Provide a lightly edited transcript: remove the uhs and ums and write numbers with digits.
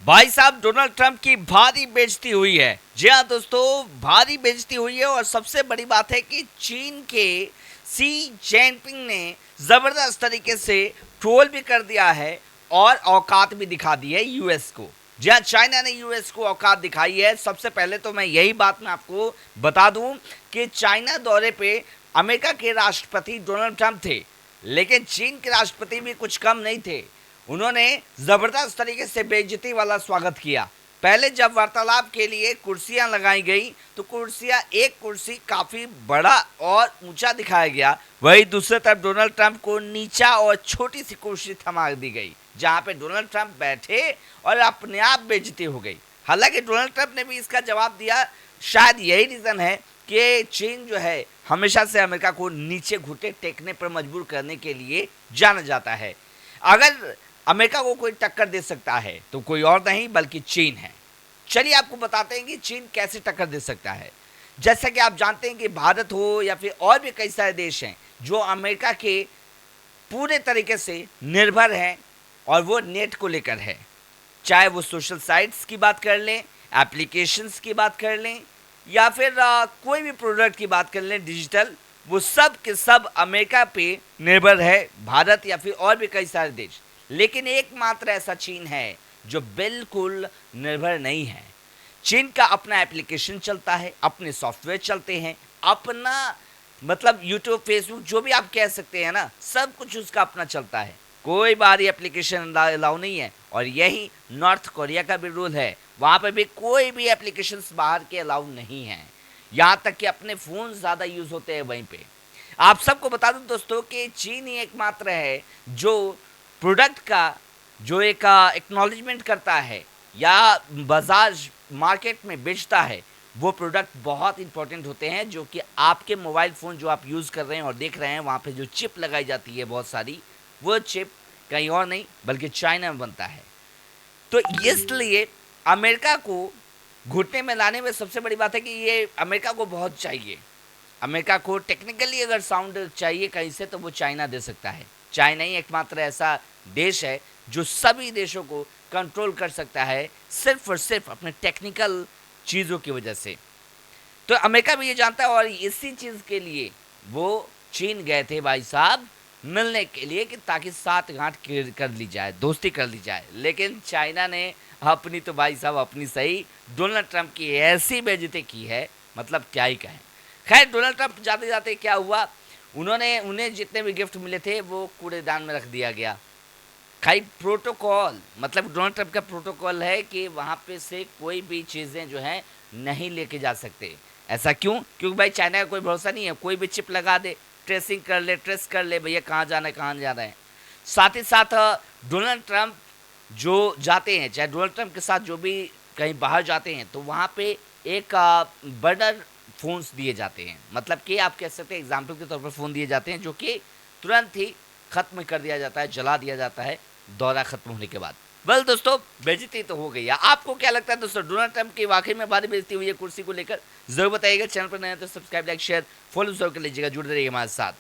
भाई साहब Donald Trump की भारी बेइज्जती हुई है। जी हाँ दोस्तों, भारी बेइज्जती हुई है और सबसे बड़ी बात है कि चीन के सी जिनपिंग ने जबरदस्त तरीके से ट्रोल भी कर दिया है और औकात भी दिखा दी है यूएस को। जी हाँ, चाइना ने यूएस को औकात दिखाई है। सबसे पहले तो मैं यही बात मैं आपको बता दूं कि चाइना दौरे पे अमेरिका के राष्ट्रपति डोनाल्ड ट्रंप थे, लेकिन चीन के राष्ट्रपति भी कुछ कम नहीं थे। उन्होंने जबरदस्त तरीके से बेइज्जती वाला स्वागत किया। पहले जब वार्तालाप के लिए कुर्सियां लगाई गई तो कुर्सियां, एक कुर्सी काफी बड़ा और ऊंचा दिखाया गया, वही दूसरी तरफ डोनाल्ड ट्रंप को नीचा और छोटी सी कुर्सी थमा दी गई जहां पे डोनाल्ड ट्रंप बैठे और अपने आप बेइज्जती हो गई। हालांकि डोनाल्ड ट्रंप ने भी इसका जवाब दिया। शायद यही रीजन है कि चीन जो है हमेशा से अमेरिका को नीचे घुटे टेकने पर मजबूर करने के लिए जाना जाता है। अगर अमेरिका को कोई टक्कर दे सकता है तो कोई और नहीं बल्कि चीन है। चलिए आपको बताते हैं कि चीन कैसे टक्कर दे सकता है। जैसा कि आप जानते हैं कि भारत हो या फिर और भी कई सारे देश हैं जो अमेरिका के पूरे तरीके से निर्भर हैं और वो नेट को लेकर है। चाहे वो सोशल साइट्स की बात कर लें, एप्लीकेशंस की बात कर लें या फिर कोई भी प्रोडक्ट की बात कर लें डिजिटल, वो सब के सब अमेरिका पे निर्भर है, भारत या फिर और भी कई सारे देश। लेकिन एकमात्र ऐसा चीन है जो बिल्कुल निर्भर नहीं है। चीन का अपना एप्लीकेशन चलता है, अपने सॉफ्टवेयर चलते हैं, अपना मतलब यूट्यूब, फेसबुक, जो भी आप कह सकते हैं ना, सब कुछ उसका अपना चलता है। कोई बाहरी एप्लीकेशन अलाउ नहीं है। और यही नॉर्थ कोरिया का भी रूल है, वहाँ पे भी कोई भी एप्लीकेशंस बाहर के अलाउ नहीं है। यहाँ तक कि अपने फ़ोन ज़्यादा यूज़ होते हैं वहीं पे। आप सबको बता दूं दोस्तों कि चीन ही एकमात्र है जो प्रोडक्ट का जो एक एक्नॉलेजमेंट करता है या बाजार मार्केट में बेचता है। वो प्रोडक्ट बहुत इंपॉर्टेंट होते हैं जो कि आपके मोबाइल फ़ोन जो आप यूज़ कर रहे हैं और देख रहे हैं, वहाँ पे जो चिप लगाई जाती है बहुत सारी, वो चिप कहीं और नहीं बल्कि चाइना में बनता है। तो इसलिए अमेरिका को घुटने में लाने में सबसे बड़ी बात है कि ये अमेरिका को बहुत चाहिए। अमेरिका को टेक्निकली अगर साउंड चाहिए कहीं से तो वो चाइना दे सकता है। चाइना ही एकमात्र ऐसा देश है जो सभी देशों को कंट्रोल कर सकता है सिर्फ और सिर्फ अपने टेक्निकल चीज़ों की वजह से। तो अमेरिका भी ये जानता है और इसी चीज़ के लिए वो चीन गए थे भाई साहब मिलने के लिए कि ताकि साथ गांठ कर ली जाए, दोस्ती कर ली जाए। लेकिन चाइना ने अपनी तो भाई साहब अपनी सही डोनाल्ड ट्रंप की ऐसी बेइज्जती की है, मतलब क्या ही कहें। खैर डोनाल्ड ट्रंप जाते जाते क्या हुआ, उन्होंने उन्हें जितने भी गिफ्ट मिले थे वो कूड़ेदान में रख दिया गया। खाली प्रोटोकॉल, मतलब डोनाल्ड ट्रंप का प्रोटोकॉल है कि वहाँ पे से कोई भी चीज़ें जो हैं नहीं लेके जा सकते। ऐसा क्यों? क्योंकि भाई चाइना का कोई भरोसा नहीं है, कोई भी चिप लगा दे, ट्रेसिंग कर ले, ट्रेस कर ले भैया कहाँ जाना है कहाँ जा रहे हैं। साथ ही साथ डोनाल्ड ट्रंप जो जाते हैं, चाहे डोनाल्ड ट्रंप के साथ जो भी कहीं बाहर जाते हैं तो वहाँ पे एक बर्नर फ़ोन्स दिए जाते हैं। मतलब कि आप कह सकते हैं एग्जाम्पल के तौर पर फ़ोन दिए जाते हैं जो कि तुरंत ही ख़त्म कर दिया जाता है, जला दिया जाता है दौरा ख़त्म होने के बाद। वेल दोस्तों, बेइज्जती तो हो गई है। आपको क्या लगता है दोस्तों, डोनाल्ड ट्रंप की वाकई में भारी बेइज्जती हुई है कुर्सी को लेकर? ज़रूर बताइएगा। चैनल पर नए हैं तो सब्सक्राइब, लाइक, शेयर, फॉलो ज़रूर कर लीजिएगा। जुड़े रहिए हमारे साथ।